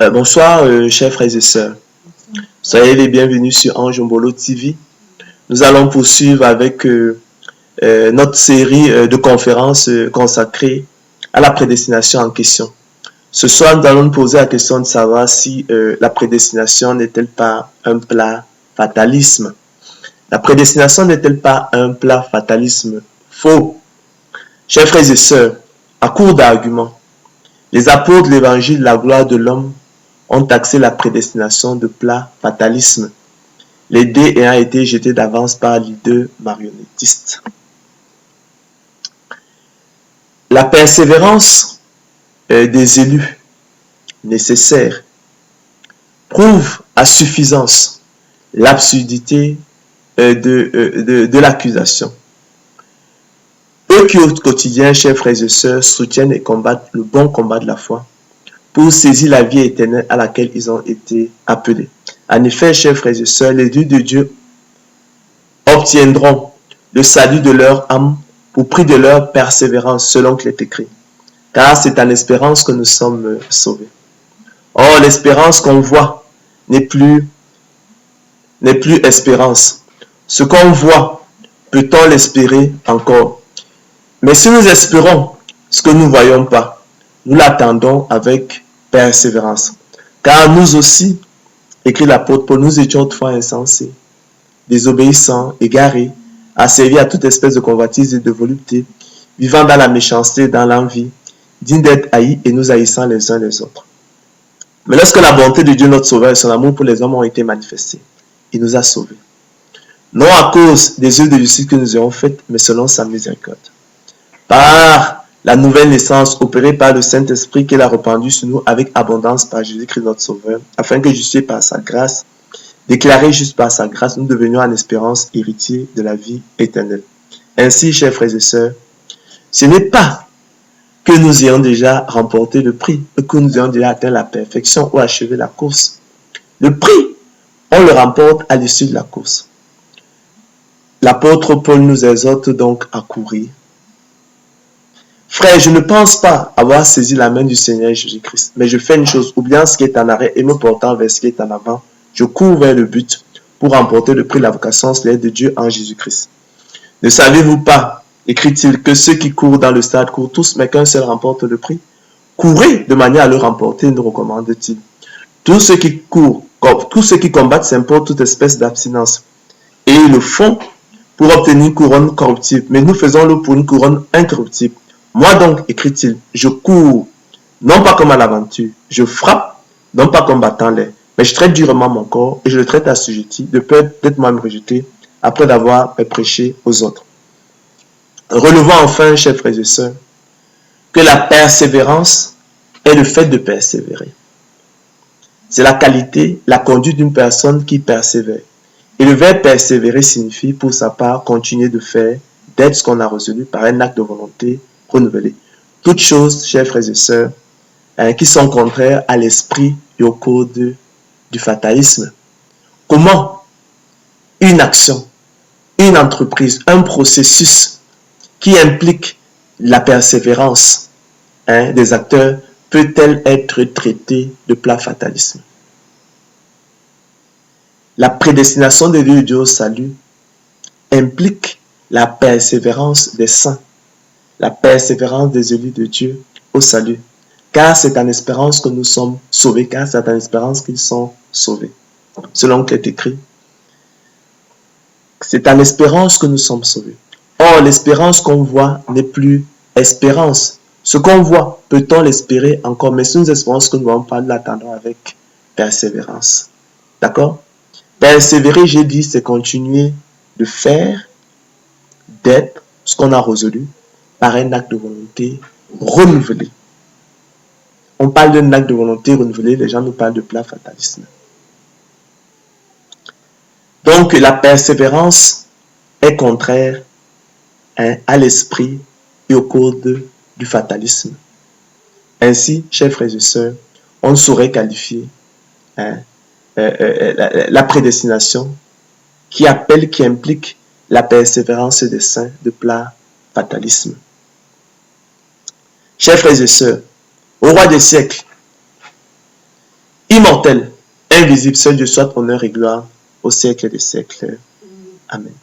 Bonsoir, chers frères et sœurs. Soyez les bienvenus sur Anjombolo TV. Nous allons poursuivre avec notre série de conférences consacrée à la prédestination en question. Ce soir, nous allons nous poser la question de savoir si la prédestination n'est-elle pas un plat fatalisme. La prédestination n'est-elle pas un plat fatalisme faux? Chers frères et sœurs, à court d'arguments, les apôtres de l'évangile de la gloire de l'homme ont taxé la prédestination de plat fatalisme, les dés ayant été jetés d'avance par l'idée marionnettiste. La persévérance des élus nécessaires prouve à suffisance l'absurdité de l'accusation. Eux qui au quotidien, chers frères et sœurs, soutiennent et combattent le bon combat de la foi pour saisir la vie éternelle à laquelle ils ont été appelés. En effet, chers frères et sœurs, les élus de Dieu obtiendront le salut de leur âme pour prix de leur persévérance, selon qu'il est écrit. Car c'est en espérance que nous sommes sauvés. Or, l'espérance qu'on voit n'est plus espérance. Ce qu'on voit, peut-on l'espérer encore? Mais si nous espérons ce que nous ne voyons pas, nous l'attendons avec persévérance. Car nous aussi, écrit l'apôtre Paul, nous étions autrefois insensés, désobéissants, égarés, asservis à toute espèce de convoitise et de volupté, vivant dans la méchanceté, dans l'envie, dignes d'être haïs et nous haïssant les uns les autres. Mais lorsque la bonté de Dieu, notre Sauveur, et son amour pour les hommes ont été manifestés, il nous a sauvés. Non à cause des œuvres de justice que nous avons faites, mais selon sa miséricorde. Par la nouvelle naissance opérée par le Saint-Esprit qu'il a répandu sur nous avec abondance par Jésus-Christ notre Sauveur, afin que justifiés par sa grâce, déclarés juste par sa grâce, nous devenions en espérance héritiers de la vie éternelle. Ainsi, chers frères et sœurs, ce n'est pas que nous ayons déjà remporté le prix, que nous ayons déjà atteint la perfection ou achevé la course. Le prix, on le remporte à l'issue de la course. L'apôtre Paul nous exhorte donc à courir. Frère, je ne pense pas avoir saisi la main du Seigneur Jésus-Christ, mais je fais une chose, oubliant ce qui est en arrêt et me portant vers ce qui est en avant, je cours vers le but pour remporter le prix de la vocation céleste de Dieu en Jésus-Christ. Ne savez-vous pas, écrit-il, que ceux qui courent dans le stade courent tous, mais qu'un seul remporte le prix? Courez de manière à le remporter, nous recommande-t-il. Tous ceux qui courent, tous ceux qui combattent s'imposent toute espèce d'abstinence. Et ils le font pour obtenir une couronne corruptible, mais nous faisons-le pour une couronne incorruptible. Moi donc, écrit-il, je cours, non pas comme à l'aventure, je frappe, non pas comme battant l'air, mais je traite durement mon corps et je le traite assujetti, de peur d'être moi-même rejeté après d'avoir prêché aux autres. Relevons enfin, chers frères et sœurs, que la persévérance est le fait de persévérer. C'est la qualité, la conduite d'une personne qui persévère. Et le verbe persévérer signifie, pour sa part, continuer de faire, d'être ce qu'on a résolu par un acte de volonté renouvelé. Toutes choses, chers frères et sœurs, qui sont contraires à l'esprit et au code du fatalisme. Comment une action, une entreprise, un processus qui implique la persévérance des acteurs peut-elle être traitée de plat fatalisme? La prédestination de Dieu au salut implique la persévérance des saints, la persévérance des élus de Dieu au salut. Car c'est en espérance que nous sommes sauvés, car c'est en espérance qu'ils sont sauvés. Selon qu'il est écrit, c'est en espérance que nous sommes sauvés. Or, l'espérance qu'on voit n'est plus espérance. Ce qu'on voit, peut-on l'espérer encore, mais si nous espérons ce que nous ne voyons pas, nous l'attendons avec persévérance. D'accord? Persévérer, j'ai dit, c'est continuer de faire, d'être ce qu'on a résolu par un acte de volonté renouvelé. On parle d'un acte de volonté renouvelé, les gens nous parlent de plat fatalisme. Donc, la persévérance est contraire à l'esprit et au code du fatalisme. Ainsi, chers frères et sœurs, on saurait qualifier la prédestination qui implique la persévérance des saints de plat fatalisme. Chers frères et sœurs, au roi des siècles, immortel, invisible, seul Dieu soit honneur et gloire au siècle des siècles. Amen.